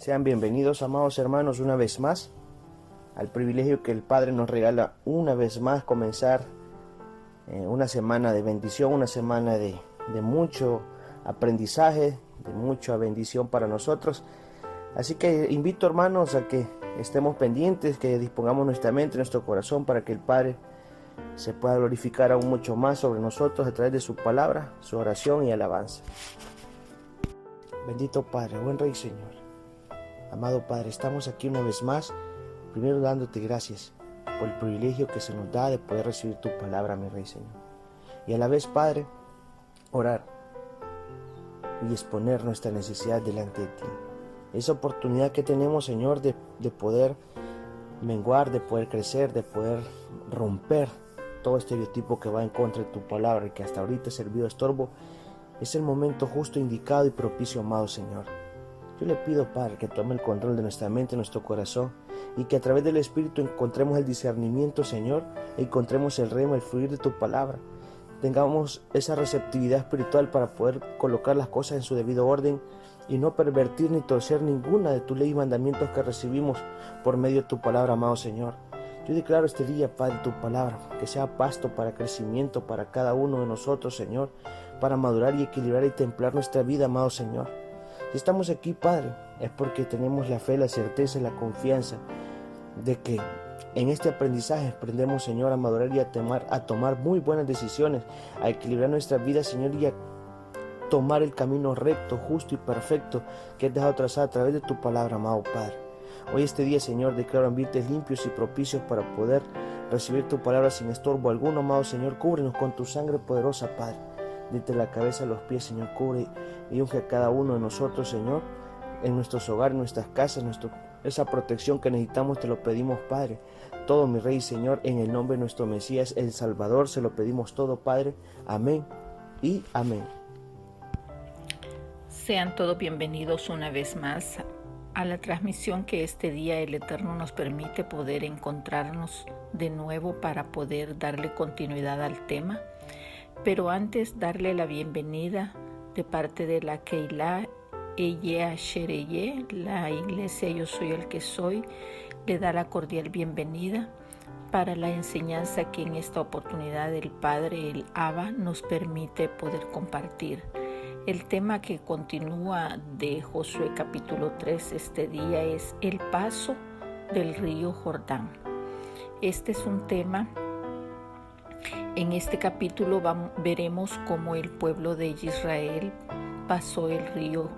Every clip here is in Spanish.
Sean bienvenidos, amados hermanos, una vez más al privilegio que el Padre nos regala una vez más comenzar una semana de bendición, una semana de mucho aprendizaje, de mucha bendición para nosotros. Así que invito, hermanos, a que estemos pendientes, que dispongamos nuestra mente, nuestro corazón para que el Padre se pueda glorificar aún mucho más sobre nosotros a través de su palabra, su oración y alabanza. Bendito Padre, buen Rey Señor. Amado Padre, estamos aquí una vez más, primero dándote gracias por el privilegio que se nos da de poder recibir tu palabra, mi Rey Señor. Y a la vez, Padre, orar y exponer nuestra necesidad delante de ti. Esa oportunidad que tenemos, Señor, de poder menguar, de poder crecer, de poder romper todo estereotipo que va en contra de tu palabra y que hasta ahorita ha servido de estorbo, es el momento justo, indicado y propicio, amado Señor. Yo le pido, Padre, que tome el control de nuestra mente, nuestro corazón, y que a través del Espíritu encontremos el discernimiento, Señor, e encontremos el rema, el fluir de tu palabra. Tengamos esa receptividad espiritual para poder colocar las cosas en su debido orden y no pervertir ni torcer ninguna de tu ley y mandamientos que recibimos por medio de tu palabra, amado Señor. Yo declaro este día, Padre, tu palabra, que sea pasto para crecimiento para cada uno de nosotros, Señor, para madurar y equilibrar y templar nuestra vida, amado Señor. Si estamos aquí, Padre, es porque tenemos la fe, la certeza y la confianza de que en este aprendizaje aprendemos, Señor, a madurar y a tomar muy buenas decisiones, a equilibrar nuestra vida, Señor, y a tomar el camino recto, justo y perfecto que has dejado trazar a través de tu palabra, amado Padre. Hoy este día, Señor, declaro ambientes limpios y propicios para poder recibir tu palabra sin estorbo alguno, amado Señor. Cúbrenos con tu sangre poderosa, Padre. Desde la cabeza a los pies, Señor, cubre y unge a cada uno de nosotros, Señor, en nuestros hogares, en nuestras casas, esa protección que necesitamos, te lo pedimos, Padre. Todo, mi Rey, Señor, en el nombre de nuestro Mesías, el Salvador, se lo pedimos todo, Padre. Amén y amén. Sean todos bienvenidos una vez más a la transmisión que este día el Eterno nos permite poder encontrarnos de nuevo para poder darle continuidad al tema. Pero antes, darle la bienvenida de parte de la Keilah Eye Asher Eye, la iglesia Yo Soy el que Soy, le da la cordial bienvenida para la enseñanza que en esta oportunidad el Padre, el Abba, nos permite poder compartir. El tema que continúa de Josué capítulo 3 este día es el paso del río Jordán. Este es un tema. En este capítulo veremos cómo el pueblo de Israel pasó el río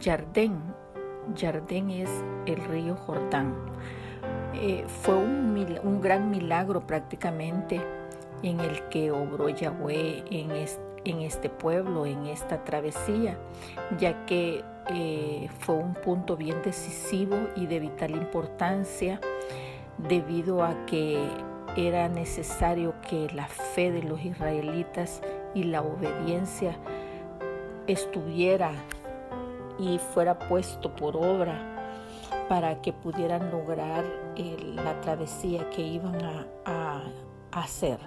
Jardén. Jardén es el río Jordán. Fue un gran milagro prácticamente en el que obró Yahweh en este pueblo, en esta travesía, ya que fue un punto bien decisivo y de vital importancia debido a que era necesario que la fe de los israelitas y la obediencia estuviera y fuera puesto por obra para que pudieran lograr la travesía que iban a hacer.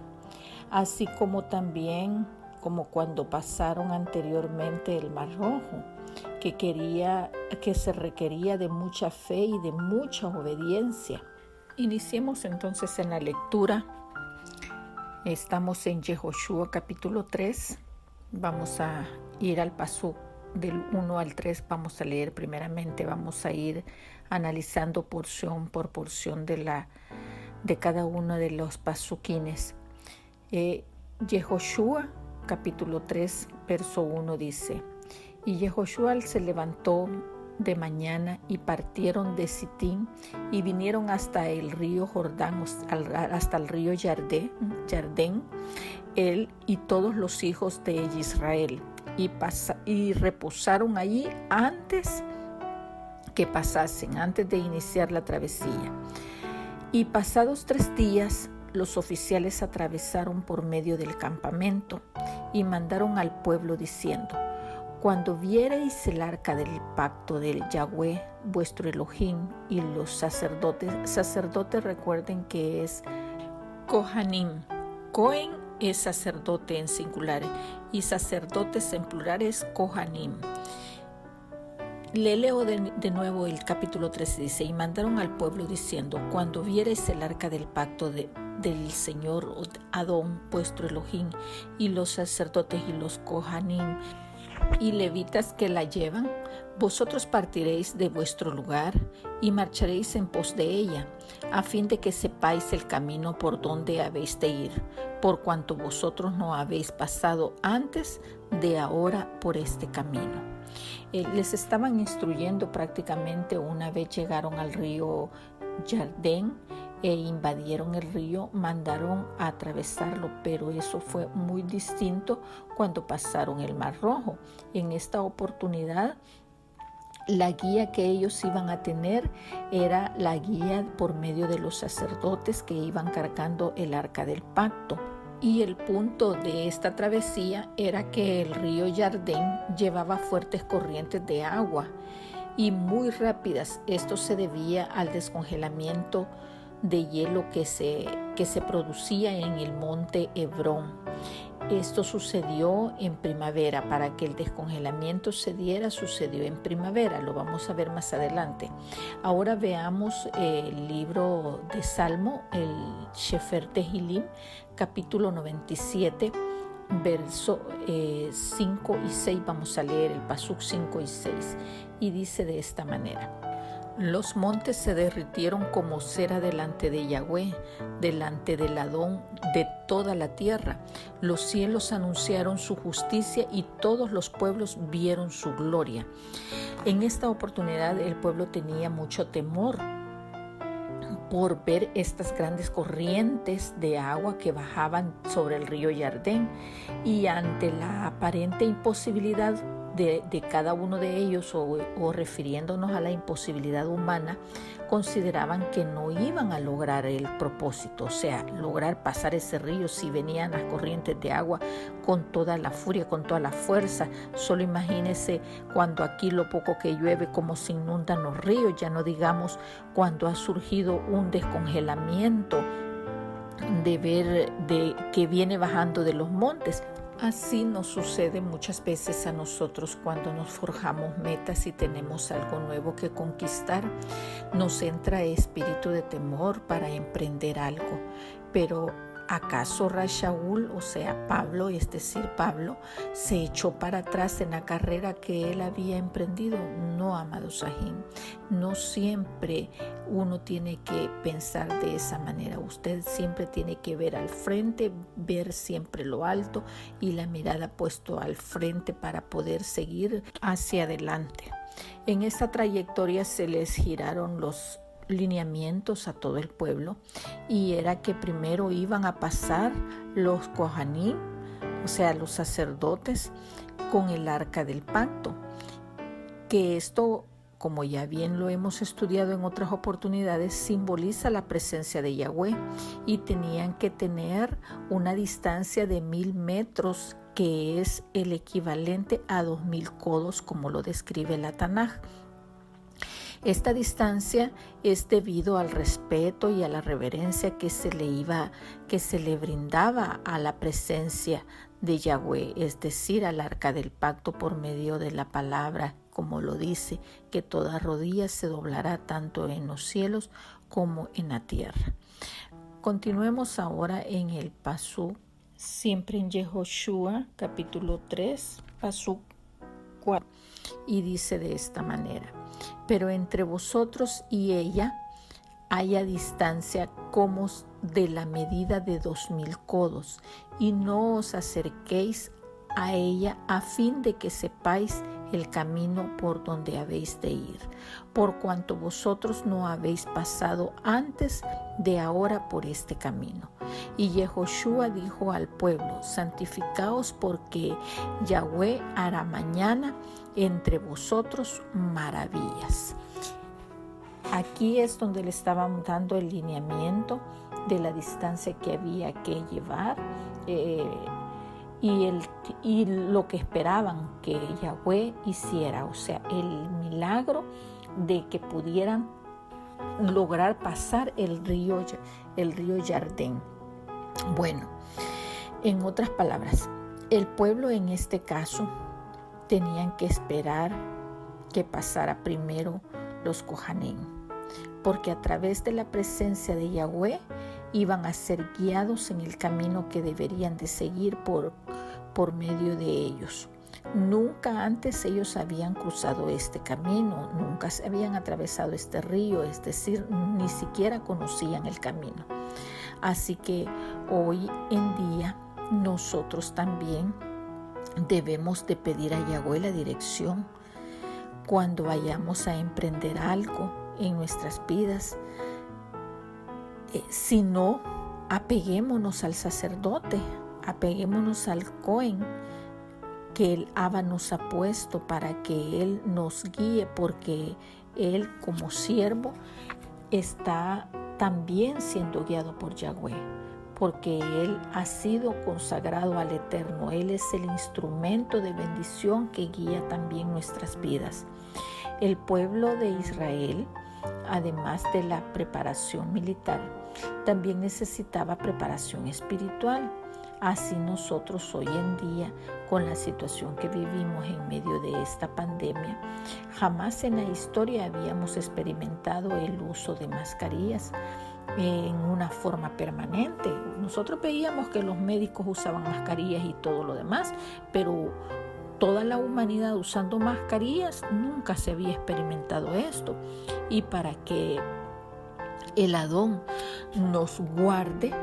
Así como también como cuando pasaron anteriormente el Mar Rojo, que se requería de mucha fe y de mucha obediencia. Iniciemos entonces en la lectura. Estamos en Yehoshua capítulo 3. Vamos a ir al pasuk del 1 al 3. Vamos a leer primeramente. Vamos a ir analizando porción por porción de cada uno de los pasuquines. Yehoshua capítulo 3, verso 1 dice: Y Yehoshua se levantó de mañana y partieron de Sitín y vinieron hasta el río Jordán, hasta el río Jardén, él y todos los hijos de Israel, y reposaron allí antes que pasasen, antes de iniciar la travesía. Y pasados 3 días, los oficiales atravesaron por medio del campamento y mandaron al pueblo diciendo: Cuando viereis el arca del pacto del Yahweh, vuestro Elohim, y los sacerdotes recuerden que es Kohanim. Cohen es sacerdote en singular y sacerdotes en plural es Kohanim. Le leo de nuevo el capítulo 13, dice, y mandaron al pueblo diciendo, cuando viereis el arca del pacto del Señor Adón, vuestro Elohim, y los sacerdotes y los Kohanim y levitas que la llevan, vosotros partiréis de vuestro lugar y marcharéis en pos de ella, a fin de que sepáis el camino por donde habéis de ir, por cuanto vosotros no habéis pasado antes de ahora por este camino. Les estaban instruyendo prácticamente una vez llegaron al río Jardén e invadieron el río, mandaron a atravesarlo, pero eso fue muy distinto cuando pasaron el Mar Rojo. En esta oportunidad, la guía que ellos iban a tener era la guía por medio de los sacerdotes que iban cargando el arca del pacto. Y el punto de esta travesía era que el río Jardén llevaba fuertes corrientes de agua y muy rápidas. Esto se debía al descongelamiento de hielo que se producía en el monte Hebrón. Esto sucedió en primavera. Para que el descongelamiento se diera, sucedió en primavera. Lo vamos a ver más adelante. Ahora veamos el libro de Salmo, el Sefer Tehilim, capítulo 97, verso 5 y 6. Vamos a leer el pasuk 5 y 6. Y dice de esta manera. Los montes se derritieron como cera delante de Yahweh, delante del Adón de toda la tierra. Los cielos anunciaron su justicia y todos los pueblos vieron su gloria. En esta oportunidad el pueblo tenía mucho temor por ver estas grandes corrientes de agua que bajaban sobre el río Jardén, y ante la aparente imposibilidad de cada uno de ellos o refiriéndonos a la imposibilidad humana, consideraban que no iban a lograr el propósito, o sea, lograr pasar ese río si venían las corrientes de agua con toda la furia, con toda la fuerza. Solo imagínense cuando aquí lo poco que llueve, cómo se inundan los ríos, ya no digamos cuando ha surgido un descongelamiento de ver que viene bajando de los montes. Así nos sucede muchas veces a nosotros cuando nos forjamos metas y tenemos algo nuevo que conquistar. Nos entra espíritu de temor para emprender algo. Pero ¿acaso Rashaúl, o sea Pablo, es decir Pablo, se echó para atrás en la carrera que él había emprendido? No, amado Sahim, no siempre uno tiene que pensar de esa manera. Usted siempre tiene que ver al frente, ver siempre lo alto y la mirada puesto al frente para poder seguir hacia adelante. En esta trayectoria se les giraron los lineamientos a todo el pueblo, y era que primero iban a pasar los Kohanim, o sea los sacerdotes, con el arca del pacto, que esto, como ya bien lo hemos estudiado en otras oportunidades, simboliza la presencia de Yahweh, y tenían que tener una distancia de 1000 metros, que es el equivalente a 2000 codos, como lo describe la Tanaj. Esta distancia es debido al respeto y a la reverencia que se le brindaba a la presencia de Yahweh, es decir, al arca del pacto, por medio de la palabra, como lo dice, que toda rodilla se doblará tanto en los cielos como en la tierra. Continuemos ahora en el pasuk, siempre en Yehoshua, capítulo 3, pasuk 4, y dice de esta manera. Pero entre vosotros y ella haya distancia como de la medida de 2000 codos, y no os acerquéis a ella, a fin de que sepáis el camino por donde habéis de ir, por cuanto vosotros no habéis pasado antes de ahora por este camino. Y Yehoshua dijo al pueblo: santificaos, porque Yahweh hará mañana entre vosotros maravillas. Aquí es donde le estaban dando el lineamiento de la distancia que había que llevar, y lo que esperaban que Yahweh hiciera, o sea, el milagro de que pudieran lograr pasar el río Jardén. Bueno, en otras palabras, el pueblo en este caso tenían que esperar que pasara primero los Kohanim, porque a través de la presencia de Yahweh iban a ser guiados en el camino que deberían de seguir por medio de ellos. Nunca antes ellos habían cruzado este camino, nunca se habían atravesado este río, es decir, ni siquiera conocían el camino. Así que hoy en día nosotros también debemos de pedir a Yahweh la dirección cuando vayamos a emprender algo en nuestras vidas. Si no, apeguémonos al sacerdote, apeguémonos al Cohen que el Abba nos ha puesto para que Él nos guíe, porque Él como siervo está también siendo guiado por Yahweh, porque Él ha sido consagrado al Eterno. Él es el instrumento de bendición que guía también nuestras vidas. El pueblo de Israel, además de la preparación militar, también necesitaba preparación espiritual. Así nosotros hoy en día, con la situación que vivimos en medio de esta pandemia, jamás en la historia habíamos experimentado el uso de mascarillas en una forma permanente. Nosotros veíamos que los médicos usaban mascarillas y todo lo demás, pero toda la humanidad usando mascarillas, nunca se había experimentado esto. Y para que el Adón nos guarde,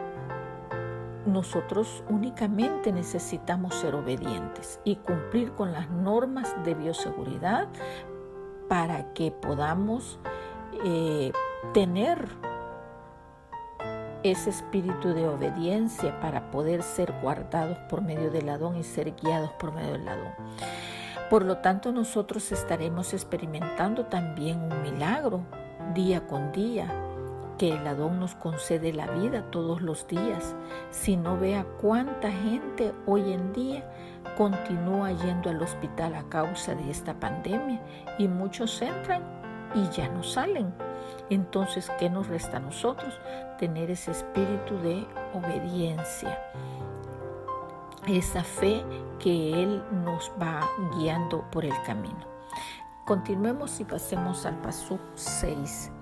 nosotros únicamente necesitamos ser obedientes y cumplir con las normas de bioseguridad para que podamos tener ese espíritu de obediencia para poder ser guardados por medio del Adón y ser guiados por medio del Adón. Por lo tanto, nosotros estaremos experimentando también un milagro día con día, que el Adón nos concede la vida todos los días. Si no vea cuánta gente hoy en día continúa yendo al hospital a causa de esta pandemia, y muchos entran y ya no salen. Entonces, ¿qué nos resta a nosotros? Tener ese espíritu de obediencia, esa fe que Él nos va guiando por el camino. Continuemos y pasemos al Pasuk 6,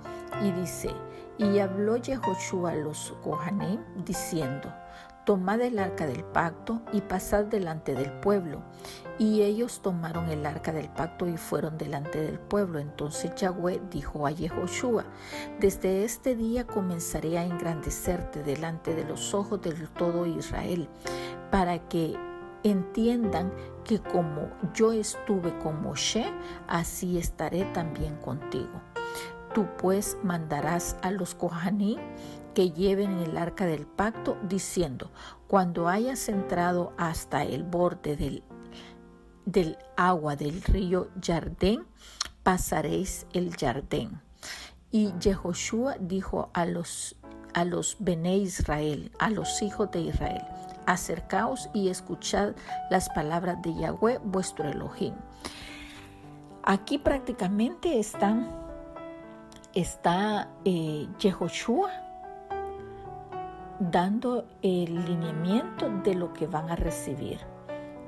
y dice: y habló Yehoshua a los Kohanim diciendo: tomad el arca del pacto y pasad delante del pueblo. Y ellos tomaron el arca del pacto y fueron delante del pueblo. Entonces Yahweh dijo a Yehoshua: desde este día comenzaré a engrandecerte delante de los ojos de todo Israel, para que entiendan que como yo estuve con Moshe, así estaré también contigo. Tú pues mandarás a los Kohanim que lleven el arca del pacto, diciendo: cuando hayas entrado hasta el borde del agua del río Jardén, pasaréis el Jardén. Y Yehoshua dijo a los Bene Israel, a los hijos de Israel: acercaos y escuchad las palabras de Yahweh vuestro Elohim. Aquí prácticamente está Yehoshua dando el lineamiento de lo que van a recibir,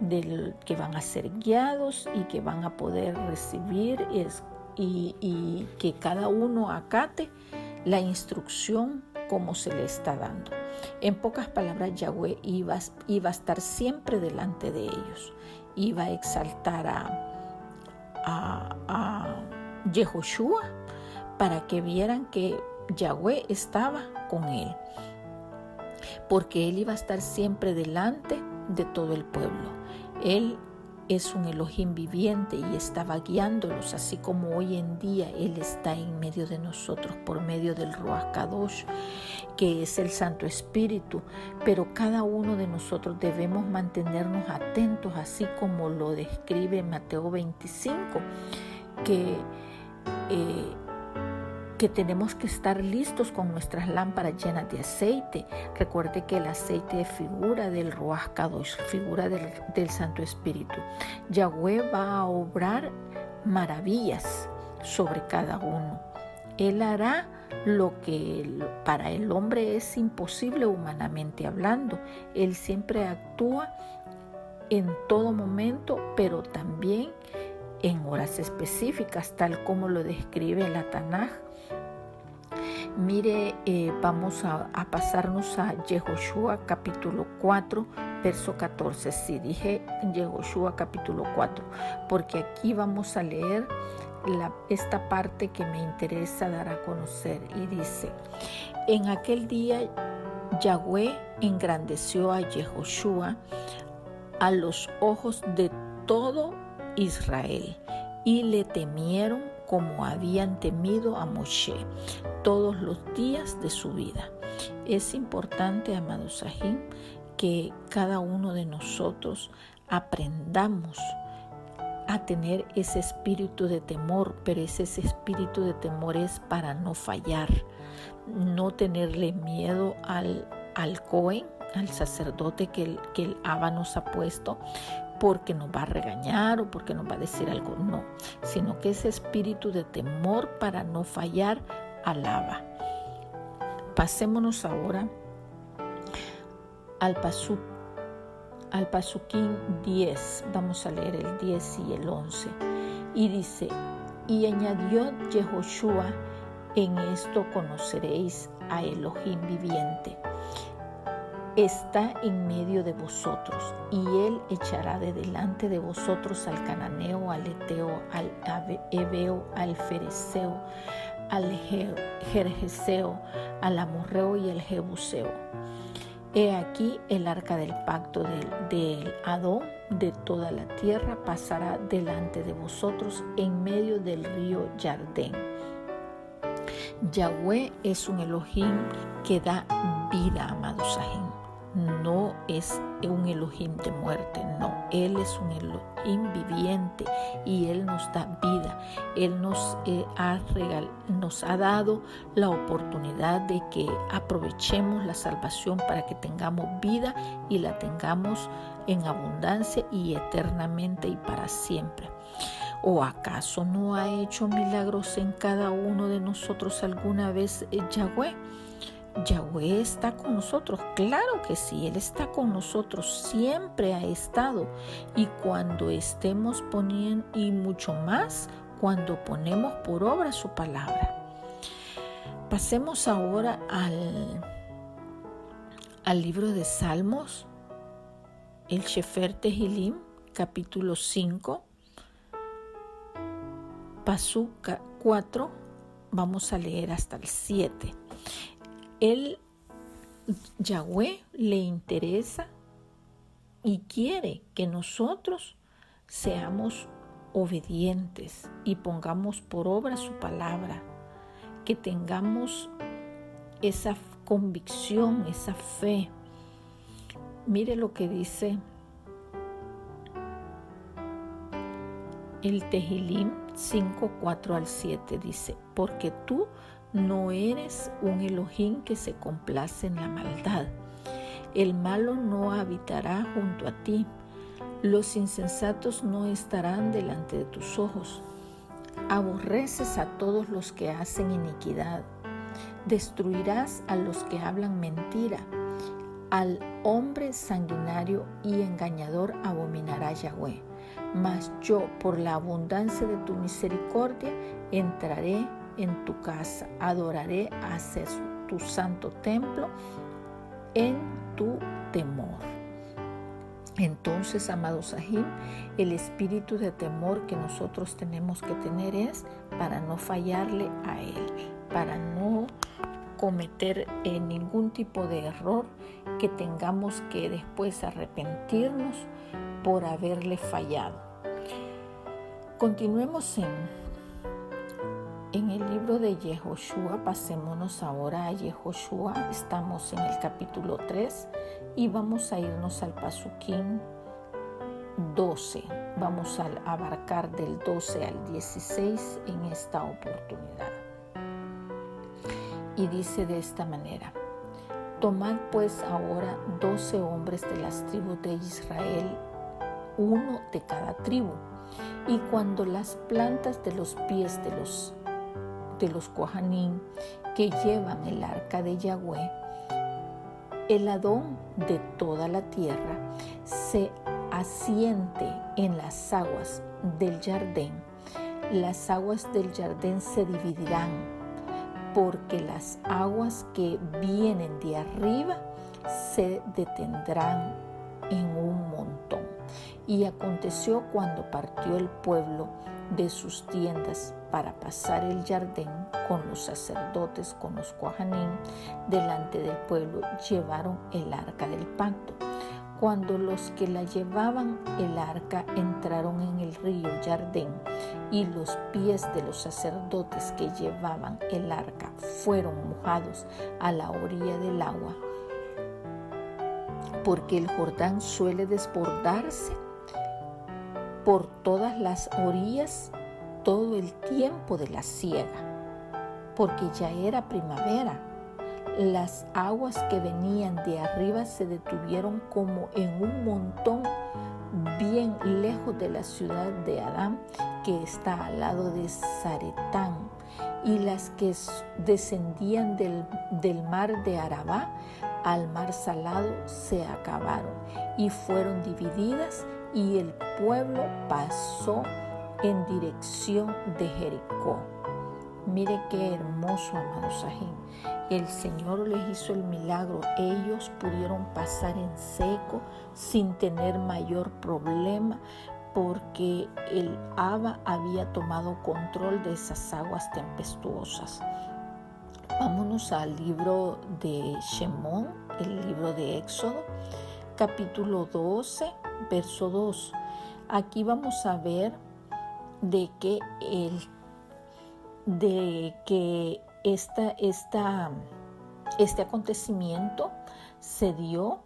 de que van a ser guiados y que van a poder recibir, y que cada uno acate la instrucción como se le está dando. En pocas palabras, Yahweh iba a estar siempre delante de ellos, iba a exaltar a Yehoshua para que vieran que Yahweh estaba con él, porque él iba a estar siempre delante de todo el pueblo. Él es un Elohim viviente y estaba guiándolos, así como hoy en día Él está en medio de nosotros por medio del Ruach Kadosh, que es el Santo Espíritu. Pero cada uno de nosotros debemos mantenernos atentos, así como lo describe Mateo 25, que tenemos que estar listos con nuestras lámparas llenas de aceite. Recuerde que el aceite es figura del Ruach Kadosh, figura del Santo Espíritu. Yahweh va a obrar maravillas sobre cada uno. Él hará lo que para el hombre es imposible humanamente hablando. Él siempre actúa en todo momento, pero también en horas específicas, tal como lo describe la Tanaj. Mire, vamos a pasarnos a Yehoshua capítulo 4, verso 14. Sí, dije Yehoshua capítulo 4, porque aquí vamos a leer esta parte que me interesa dar a conocer. Y dice: en aquel día Yahweh engrandeció a Yehoshua a los ojos de todo Israel, y le temieron como habían temido a Moshe todos los días de su vida. Es importante, amados Sahim, que cada uno de nosotros aprendamos a tener ese espíritu de temor, pero ese espíritu de temor es para no fallar, no tenerle miedo al Cohen, al sacerdote que el Abba nos ha puesto, porque nos va a regañar o porque nos va a decir algo, no, sino que ese espíritu de temor para no fallar al Abba. Pasémonos ahora al Pasuquín 10, vamos a leer el 10 y el 11, y dice: y añadió Yehoshua: en esto conoceréis a Elohim viviente, está en medio de vosotros, y él echará de delante de vosotros al cananeo, al eteo, al hebeo, al fereceo, al jerjeseo, al amorreo y al jebuseo. He aquí el arca del pacto del Adón de toda la tierra pasará delante de vosotros en medio del río Jardén. Yahweh es un Elohim que da vida, amados Sahim. No es un Elohim de muerte, no. Él es un Elohim viviente y Él nos da vida. Él nos ha dado la oportunidad de que aprovechemos la salvación para que tengamos vida y la tengamos en abundancia y eternamente y para siempre. ¿O acaso no ha hecho milagros en cada uno de nosotros alguna vez Yahweh? Yahweh está con nosotros, claro que sí, Él está con nosotros, siempre ha estado. Y cuando estemos poniendo, y mucho más cuando ponemos por obra su palabra. Pasemos ahora al libro de Salmos, el Sefer Tehilim, capítulo 5, Pasuk 4, vamos a leer hasta el 7. Yahweh le interesa y quiere que nosotros seamos obedientes y pongamos por obra su palabra, que tengamos esa convicción, esa fe. Mire lo que dice el Tehilim 5, 4 al 7, dice: porque tú no eres un Elohim que se complace en la maldad. El malo no habitará junto a ti. Los insensatos no estarán delante de tus ojos. Aborreces a todos los que hacen iniquidad. Destruirás a los que hablan mentira. Al hombre sanguinario y engañador abominará Yahweh. Mas yo, por la abundancia de tu misericordia, entraré en tu casa, adoraré hacia tu santo templo en tu temor. Entonces, amados Sahim, el espíritu de temor que nosotros tenemos que tener es para no fallarle a Él, para no cometer ningún tipo de error que tengamos que después arrepentirnos por haberle fallado. Continuemos en el libro de Yehoshua. Pasémonos ahora a Yehoshua. Estamos en el capítulo 3 y vamos a irnos al Pasuquín 12. Vamos a abarcar del 12 al 16 en esta oportunidad. Y dice de esta manera: tomad pues ahora 12 hombres de las tribus de Israel, uno de cada tribu, y cuando las plantas de los pies de los Kohanim que llevan el arca de Yahweh, el Adón de toda la tierra, se asiente en las aguas del Jardín, las aguas del Jardín se dividirán, porque las aguas que vienen de arriba se detendrán en un montón. Y aconteció cuando partió el pueblo de sus tiendas para pasar el Jardín con los sacerdotes, con los Kohanim, delante del pueblo, llevaron el arca del pacto. Cuando los que la llevaban el arca entraron en el río Jardín, y los pies de los sacerdotes que llevaban el arca fueron mojados a la orilla del agua, porque el Jordán suele desbordarse por todas las orillas todo el tiempo de la siega, porque ya era primavera. Las aguas que venían de arriba se detuvieron como en un montón bien lejos de la ciudad de Adán, que está al lado de Zaretán, y las que descendían del mar de Arabá al mar salado se acabaron y fueron divididas, y el pueblo pasó en dirección de Jericó. Mire qué hermoso, amados Sajín. El Señor les hizo el milagro. Ellos pudieron pasar en seco sin tener mayor problema, porque el Abba había tomado control de esas aguas tempestuosas. Vámonos al libro de Shemón, el libro de Éxodo, capítulo 12, verso 2. Aquí vamos a ver de que este acontecimiento se dio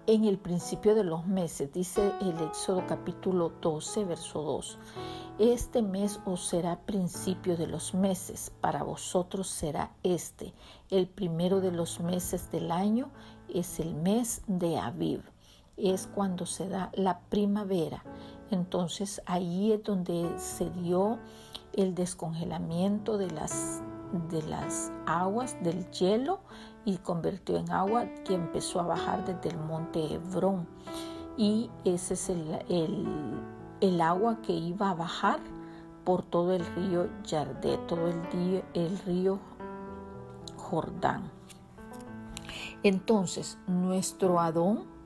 en el principio de los meses. Dice el Éxodo capítulo 12, verso 2. Este mes os será principio de los meses, para vosotros será el primero de los meses del año, es el mes de Aviv. Es cuando se da la primavera. Entonces ahí es donde se dio el descongelamiento de las aguas, del hielo, y convirtió en agua que empezó a bajar desde el monte Hebrón. Y ese es el agua que iba a bajar por todo el río Jardín, todo el río Jordán. Entonces, nuestro Adón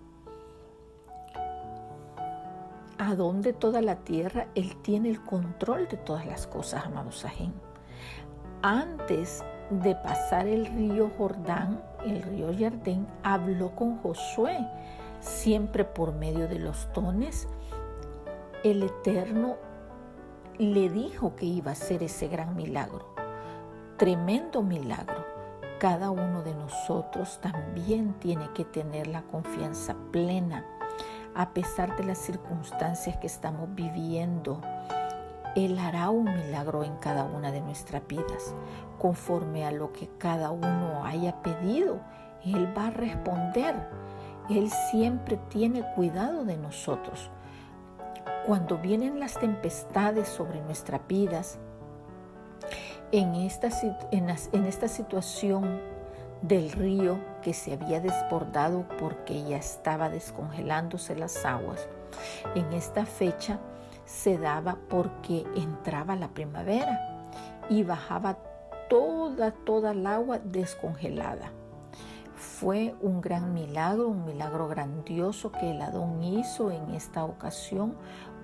de toda la tierra, Él tiene el control de todas las cosas, amados Sajín. Antes de pasar el río Jordán, el río Jardín, habló con Josué, siempre por medio de los dones. El Eterno le dijo que iba a hacer ese gran milagro, tremendo milagro. Cada uno de nosotros también tiene que tener la confianza plena, a pesar de las circunstancias que estamos viviendo. Él hará un milagro en cada una de nuestras vidas, conforme a lo que cada uno haya pedido. Él va a responder. Él siempre tiene cuidado de nosotros. Cuando vienen las tempestades sobre nuestras vidas, en esta situación del río que se había desbordado porque ya estaba descongelándose las aguas, en esta fecha se daba porque entraba la primavera y bajaba toda el agua descongelada. Fue un gran milagro, un milagro grandioso que el Adón hizo en esta ocasión,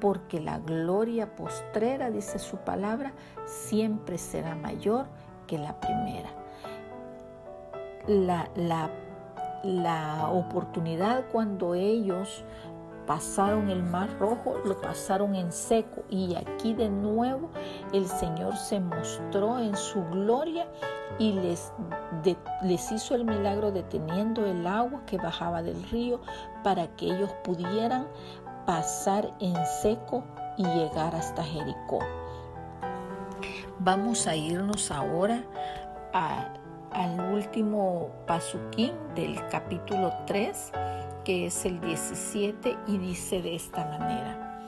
porque la gloria postrera, dice su palabra, siempre será mayor que la primera. La oportunidad cuando ellos pasaron el Mar Rojo, lo pasaron en seco, y aquí de nuevo el Señor se mostró en su gloria y les hizo el milagro deteniendo el agua que bajaba del río para que ellos pudieran pasar en seco y llegar hasta Jericó. Vamos a irnos ahora al último pasuquín del capítulo 3, que es el 17, y dice de esta manera: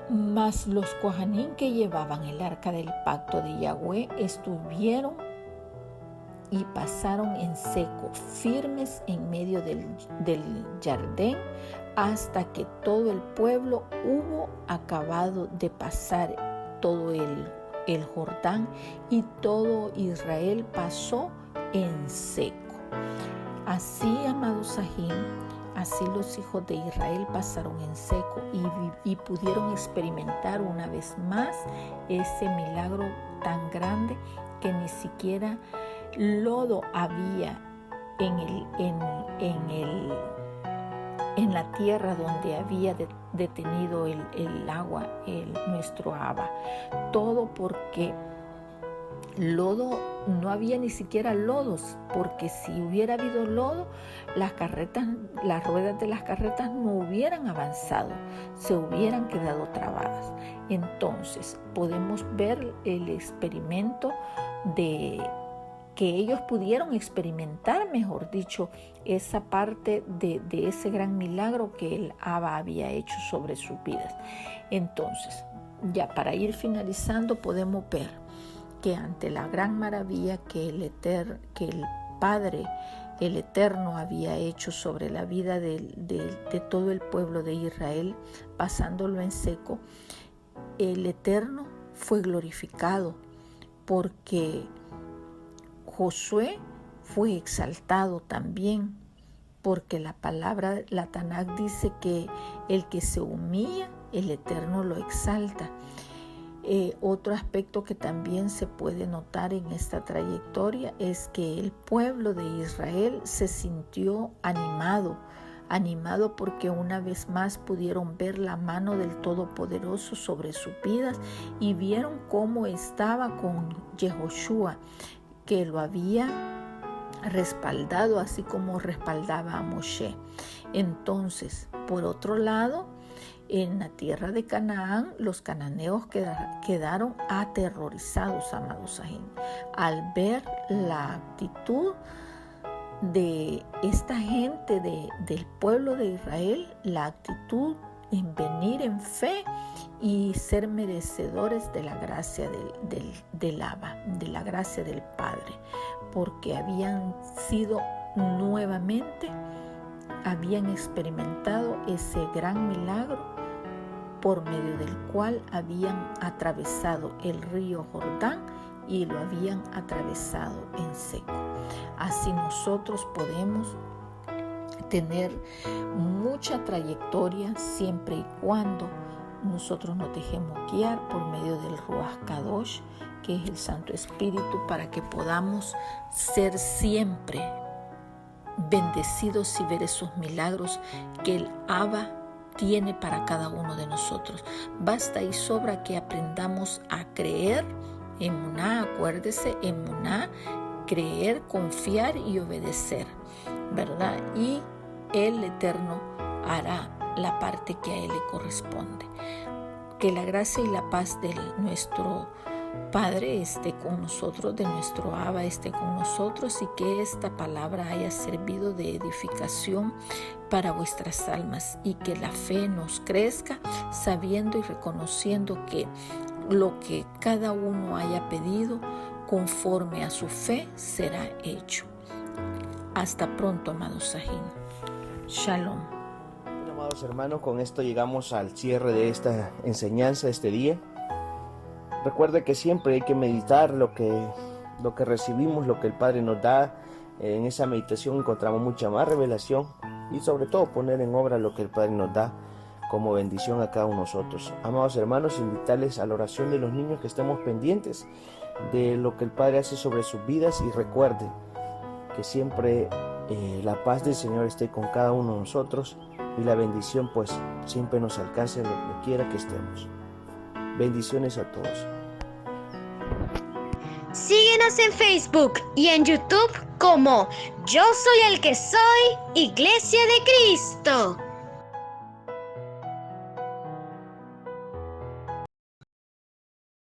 Mas los Kohanim que llevaban el arca del pacto de Yahweh estuvieron y pasaron en seco, firmes en medio del Jardín, hasta que todo el pueblo hubo acabado de pasar todo el Jordán, y todo Israel pasó en seco. Así, amados Sahim, así los hijos de Israel pasaron en seco y pudieron experimentar una vez más ese milagro tan grande que ni siquiera lodo había en la tierra donde había detenido el agua, nuestro Abba. Todo porque lodo, no había ni siquiera lodos, porque si hubiera habido lodo, las ruedas de las carretas no hubieran avanzado, se hubieran quedado trabadas. Entonces podemos ver el experimento de que ellos pudieron experimentar, mejor dicho, esa parte de ese gran milagro que el Abba había hecho sobre sus vidas. Entonces, ya para ir finalizando, podemos ver que ante la gran maravilla que el Padre, el Eterno, había hecho sobre la vida de todo el pueblo de Israel, pasándolo en seco, el Eterno fue glorificado, porque Josué fue exaltado también, porque la palabra, la Tanaj dice que el que se humilla, el Eterno lo exalta. Otro aspecto que también se puede notar en esta trayectoria es que el pueblo de Israel se sintió animado porque una vez más pudieron ver la mano del Todopoderoso sobre sus vidas y vieron cómo estaba con Yehoshua, que lo había respaldado así como respaldaba a Moshe. Entonces, por otro lado, en la tierra de Canaán, los cananeos quedaron aterrorizados, amados Sahim, al ver la actitud de esta gente del pueblo de Israel, la actitud en venir en fe y ser merecedores de la gracia del Abba, de la gracia del Padre, porque habían sido nuevamente, habían experimentado ese gran milagro por medio del cual habían atravesado el río Jordán y lo habían atravesado en seco. Así nosotros podemos tener mucha trayectoria siempre y cuando nosotros nos dejemos guiar por medio del Ruach Kadosh, que es el Santo Espíritu, para que podamos ser siempre bendecidos y ver esos milagros que el Abba tiene para cada uno de nosotros. Basta y sobra que aprendamos a creer, emuná, acuérdese, emuná, creer, confiar y obedecer, ¿verdad? Y el Eterno hará la parte que a Él le corresponde. Que la gracia y la paz de nuestro Padre esté con nosotros, de nuestro Abba esté con nosotros, y que esta palabra haya servido de edificación para vuestras almas, y que la fe nos crezca sabiendo y reconociendo que lo que cada uno haya pedido conforme a su fe será hecho. Hasta pronto, amados Sahim. Shalom. Bueno, amados hermanos, con esto llegamos al cierre de esta enseñanza de este día. Recuerda que siempre hay que meditar lo que recibimos, lo que el Padre nos da. En esa meditación encontramos mucha más revelación y sobre todo poner en obra lo que el Padre nos da como bendición a cada uno de nosotros. Amados hermanos, invitarles a la oración de los niños, que estemos pendientes de lo que el Padre hace sobre sus vidas, y recuerde que siempre la paz del Señor esté con cada uno de nosotros, y la bendición pues siempre nos alcance donde quiera que estemos. Bendiciones a todos. Síguenos en Facebook y en YouTube como Yo Soy el que Soy, Iglesia de Cristo.